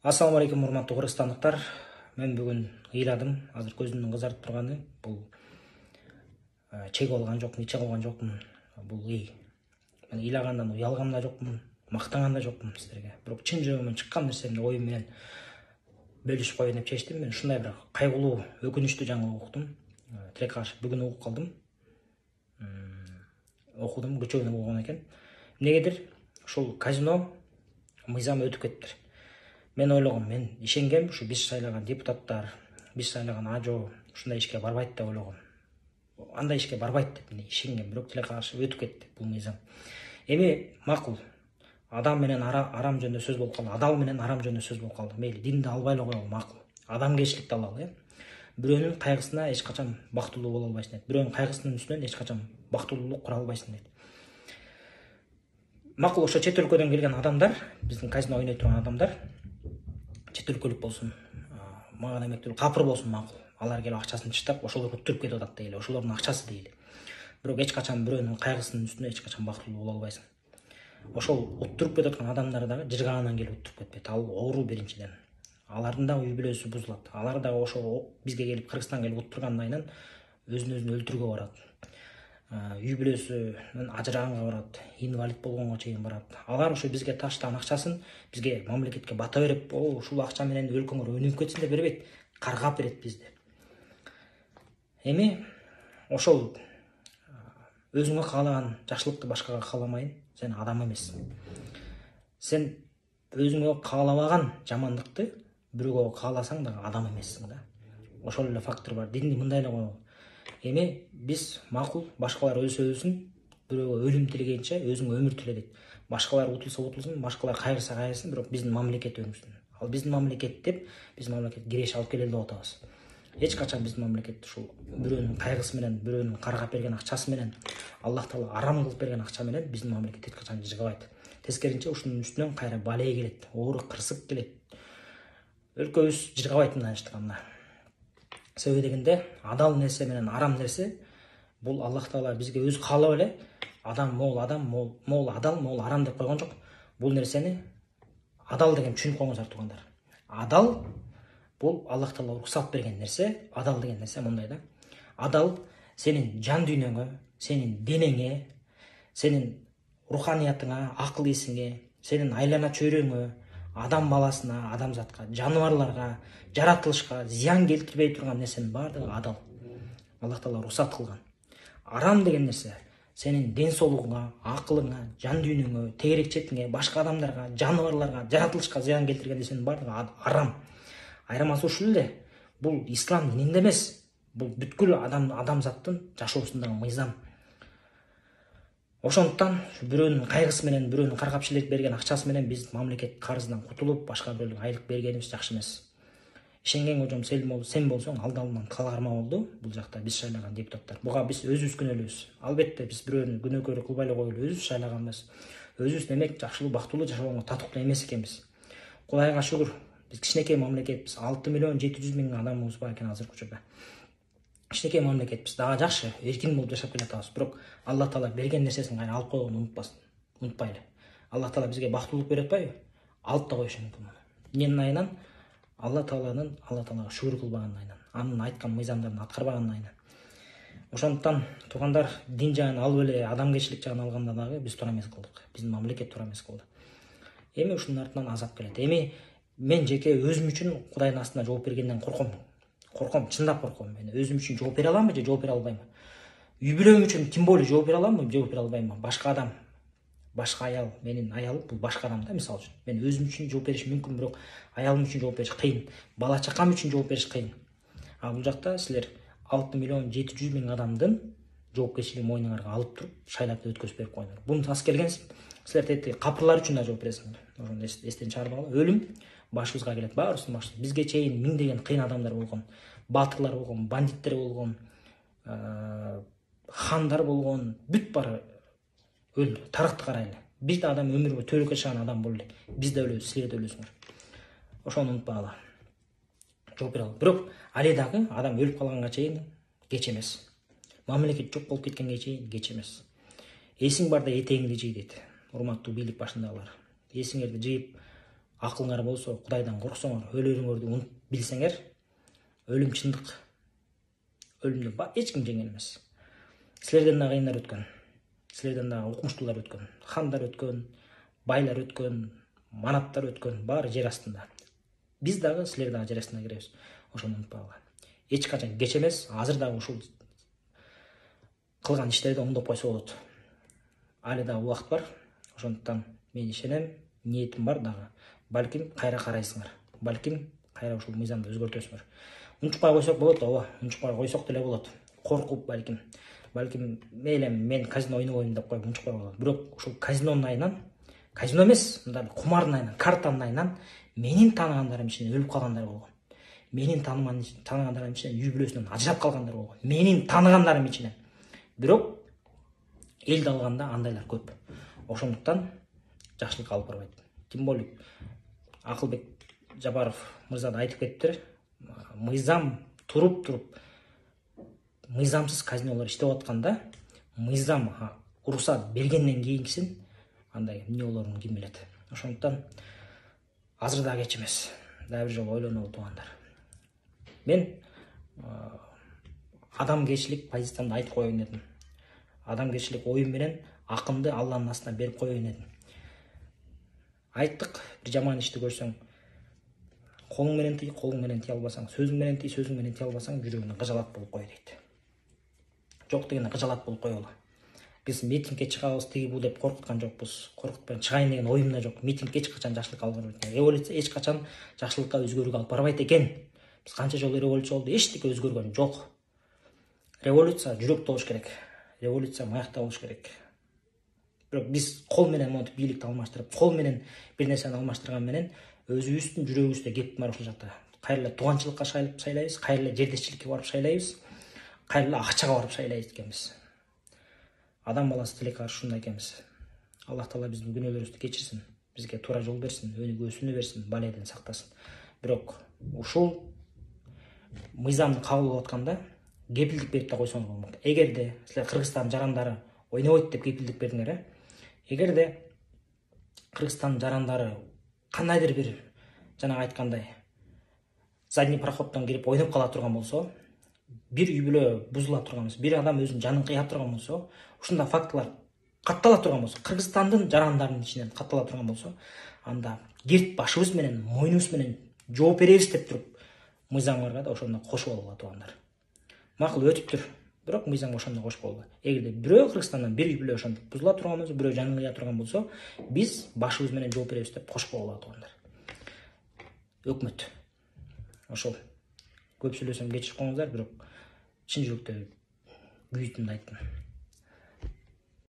Ассаламу алейкум, урматтуу кыргызстандыктар. Мен бүгүн ыйладым. Азыр көзүмдүн кызарып турганы бул чек алган жокмун, иче калган жокмун. Бул ый. Мен ыйлагандан уялган да жокмун, мактанган да жокмун сиздерге. Бирок чын жүрөгүмөн чыккан нерсемди оюм менен бөлүшүп коеюн деп чечтим. Мен ушундай бир кайгылуу, өкүнүчтүү жаңылык уктум. Тилекке каршы бүгүн угуп калдым. Окудум, күчөөнө болгон экен. Эмнегедир ушул казино мыйзамы өтүп кетиптир. Мен ойлогом, мен ишенгем, ушу биз шайлаган депутаттар, биз шайлаган ажо ушундай ишке барбайт деп ойлогом. Андай ишке барбайт деп мен ишенгем, бирок тилекке каршы өтүп кетти бул мыйзам. Эми макул. Адам менен арам жөнүндө сөз болуп калды, адал менен арам жөнүндө сөз болуп калды. Мейли, динди албай эле коелу, макул. Адамгерчиликти алалы, Бирөөнүн кайгысына эч качан бактылуу боло албайсың дейт. Бирөөнүн кайгысынын үстүнөн эч качан бактылуулук кура албайсың дейт. Макул, ошо чет өлкөдөн келген адамдар, биздин казино ойной турган адамдар, чет өлкөлүк болсун, мага эмектүү капыр болсун, макул. Алар келип акчасын чыштап, ошолор уттуруп кетип атат дейли. Ошолордун акчасы дейли. Бирок эч качан бирөөнүн кайгысынын үстүнө эч качан бактылуу боло албайсың. Ошол уттуруп кетип аткан адамдар дагы жыргагандан келип уттуруп кетпейт. Ал оору биринчиден. Алардын да үй бүлөсү бузулат. Алар да ошо бизге келип Кыргызстанга келип уттургандан кийин өзүн өлтүрүүгө барат. Үй бүлөсүнөн ажыраганга барат, инвалид болгонго чейин барат. Алар ошо бизге таштаган акчасын бизге, мамлекетке бата берип, ушул акча менен өлкөңөр өнүгүп кетсин деп бербейт, каргап берет бизди. Эми ошол өзүңө каалаган жакшылыкты башкага кааламайын, сен адам эмессиң. Сен өзүңө каалабаган жамандыкты бирөөгө кааласаң да адам эмессиң да. Ошол эле фактор бар. Динди мындай эле коелу. Эми биз макул, башкалар өлсө өлсүн, бирөөгө өлүм тилегенче өзүңө өмүр тиле дейт. Башкалар утулса утулсун, башкалар кайгырса кайгырсын, бирок биздин мамлекет өнүксүн. Ал биздин мамлекет деп, биз мамлекет киреш алып келели деп атабыз. Эч качан биздин мамлекет ушул бирөөнүн кайгысы менен, бирөөнүн каргап берген акчасы менен, Аллах Таала арам кылып берген акча менен биздин мамлекет эч качан жыргабайт. Тескеринче ушунун үстүнөн кайра балээ келет, оору кырсык келет. Өлкөбүз жыргабайт мындан. Себеби дегенде, адал нерсе менен арам нерсе бул Аллах Таала бизге өзү каалап эле адам, мол адал, мол арам деп койгон жок. Бул нерсени адал деген түшүнүп коюңуздар туугандар. Адал бул Аллах Таала уруксат берген нерсе. Адал деген нерсе мындай да. Адал сенин жан дүйнөңө, сенин денеңе, сенин руханиятыңа, акыл эсиңе, сенин айлана чөйрөңө, адам баласына, адамзатка, жаныбарларга, жаратылышка зыян келтирбей турган нерсенин баардыгы адал. Аллах Таала уруксат кылган. Арам деген нерсе сенин ден соолугуңа, акылыңа, жан дүйнөңө, тегерекчетиңе, башка адамдарга, жаныбарларга, жаратылышка зыян келтирген нерсенин баардыгы арам. Айырмасы ушул эле. Бул ислам дининде эмес. Бул бүткүл адамзаттын жашоосундагы мыйзам. Ошондуктан бирөөнүн кайгысы менен, бирөөнүн каргап шилеп берген акчасы менен биз мамлекет карызынан кутулуп, башка бирөөлөргө айлык бергенибиз жакшы эмес. Ишенген кожом сен болсоң алдынан калгарма болду. Бул жакта биз шайлаган депутаттар. Буга биз өзүбүз күнөөлүүбүз. Албетте биз бирөөнү күнөөкөрү кылбай эле коелу. Өзүбүз шайлаганбыз. Өзүбүз демек жакшылуу, бактылуу жашоого татыктуу эмес экенбиз. Кудайга шүгүр, биз кичинекей мамлекетпиз. 6.700.000 адамыбыз бар экен азыркы учурда. Кичинекей мамлекетпиз. Дагы жакшы, эркин болуп жашап келатабыз. Бирок Аллах Таала берген нерсесин кайра алып койгонду унутпасын. Унутпайлы. Аллах Таала бизге бактылуулук берип атпайбы? Алып да коюшу мүмкүн. Эмненин айынан? Аллах Таалага шүгүр кылбаганын айынан. Анын айткан мыйзамдарын аткарбаганын айынан. Ошондуктан туугандар, дин жагын алып эле адамгерчилик жагын алганда дагы биз туура эмес кылдык. Биздин мамлекет туура эмес кылды. Эми ушунун артынан азап келет. Эми мен жеке өзүм үчүн Кудайдын астына жооп бергенден корком. Корком, чындап корком. Мен өзүм үчүн жооп бере аламбы же жооп бере албаймбы? Үй бүлөм үчүн тем более жооп бере аламбы, жооп бере албаймбы? Башка адам, башка аял, менин аялым бул башка адам да, мисалы үчүн. Мен өзүм үчүн жооп бериш мүмкүн, бирок аялым үчүн жооп бериш кыйын. Бала чакам үчүн жооп бериш кыйын. А бул жакта силер 6.700.000 адамдын жоопкерчилигин мойнуңарга алып туруп, шайлап өткөзүп берип койдуңар. Буну тас келгенсиң. Силер тетиги капырлар үчүн да жооп бересиңер. Ошону эстен чыгарбагыла. Өлүм башыбызга келет, баарыбыздын башыбызга. Бизге чейин миңдеген кыйын адамдар болгон, батырлар болгон, бандиттер болгон, хандар болгон, бүт баары өлдү. Тарыхты карайлы. Бир да адам өмүргө төлөккө чыган адам болду элек. Биз да өлөбүз, силер да өлөсүңөр. Ошону унутпагыла. Жооп бере алам. Бирок али дагы адам өлүп калганга чейин кеч эмес. Мамлекет жок болуп кеткенге чейин кеч эмес. Эсиң барда этегиңди жый дейт. Урматтуу бийлик башындагылар. Эсиңерди жыйып, акылыңар болсо, Кудайдан корксоңор, өлөрүңөрдү унутуп билсеңер, өлүм чындык. Өлүмдү эч ким жеңген эмес. Силерден да кыйындар өткөн. Силерден да укмуштуулар өткөн. Хандар өткөн, байлар өткөн, манаттар өткөн, баары жер астында. Биз дагы силер дагы жер астына киребиз. Ошону унутпагыла. Эч качан кеч эмес, азыр дагы ушул кылган иштерди оңдоп койсо болот. Али дагы убакыт бар. Ошондуктан мен ишенем, ниетим бар дагы. Балким кайра карайсыңар. Балким кайра ушул мыйзамды өзгөртөсүңөр. Унчукпай койсок болот, ооба. Унчукпай койсок деле болот. Коркуп балким мейли мен казино ойнобойм деп коюп унчукпай койгон. Бирок ушул казинонун айынан, казино эмес, мындай кумардын айынан, картанын айынан менин тааныгандарым ичинен өлүп калгандар болгон. Менин тааныгандарым ичинен үй бүлөсүнөн ажырап калгандар болгон. Менин тааныгандарым ичинен. Бирок элди алганда андайлар көп. Ошондуктан жакшылык алып барбайт. Тем более Акылбек Жапаров мырза да айтып кетиптир. Мыйзам туруп мыйзамсыз казинолор иштеп атканда, мыйзам уруксат бергенден кийинкисин андай эмне болорун ким билет. Ошондуктан азыр да кеч эмес. Дагы бир жолу ойлонолу туугандар. Мен адамгерчилик позициямды айтып коеюн дедим. Адамгерчилик оюм менен акымды Алланын астына берип коеюн дедим. Айттык, бир жаман ишти көрсөң, колуң менен тый албасаң, сөзүң менен тый албасаң, жүрөгүңө кыжалат болуп кой дейт. Жок дегенде кыжалат болуп койолу. Биз митингге чыгабыз, тиги бул деп коркуткан жокпуз. Коркутпай чыгайын деген оюм да жок. Митинг эч качан жакшылык алып барбайт. Революция эч качан жакшылыкка, өзгөрүүгө алып барбайт экен. Биз канча жолу революция болду, эчтеке өзгөргөн жок. Революция жүрөктө болуш керек. Революция маякта болуш керек. Бирок биз кол менен монтип бийликти алмаштырып, кол менен бир нерсени алмаштырган менен өзүбүздүн жүрөгүбүздө кетип бар ушул жакта. Кайра тууганчылыкка шайлайбыз, кайра жердешчиликке барып шайлайбыз, кайра акчага барып шайлайбыз экенбиз. Адам баласы тилекке каршы ушундай экенбиз. Аллах Таала биздин күнөөлөрүбүздү кечирсин, бизге туура жол берсин, өнүгүүсүнү берсин, баледен сактасын. Бирок ушул мыйзамды кабыл алып атканда кепилдик берип да койсоңуз болмок. Эгерде силер Кыргызстан жарандары ойнобойт деп кепилдик бердиңер, эгерде Кыргызстан жарандары кандайдыр бир жана айткандай задний проходдон кирип ойноп кала турган болсо, бир үй бүлө бузула турган болсо, бир адам өзүнүн жанын кыя турган болсо, ушундай фактылар каттала турган болсо, Кыргызстандын жарандарынын ичинен каттала турган болсо, анда керт башыбыз менен, мойнубуз менен жооп беребиз деп туруп мыйзамга да ошондо кошуп алгыла туугандар. Макул өтүптүр, бирок мыйзамга ошондо кошуп алгыла. Эгерде бирөө Кыргызстандан бир үй бүлө ошентип бузула турган болсо, бирөө жанын кыя турган болсо, биз башыбыз менен жооп беребиз деп кошуп алгыла туугандар. Өкмөт ошол көп сүйлөсөм кечирип коюңуздар, бирок чын жүрөктөн күйүүтүмдү айттым.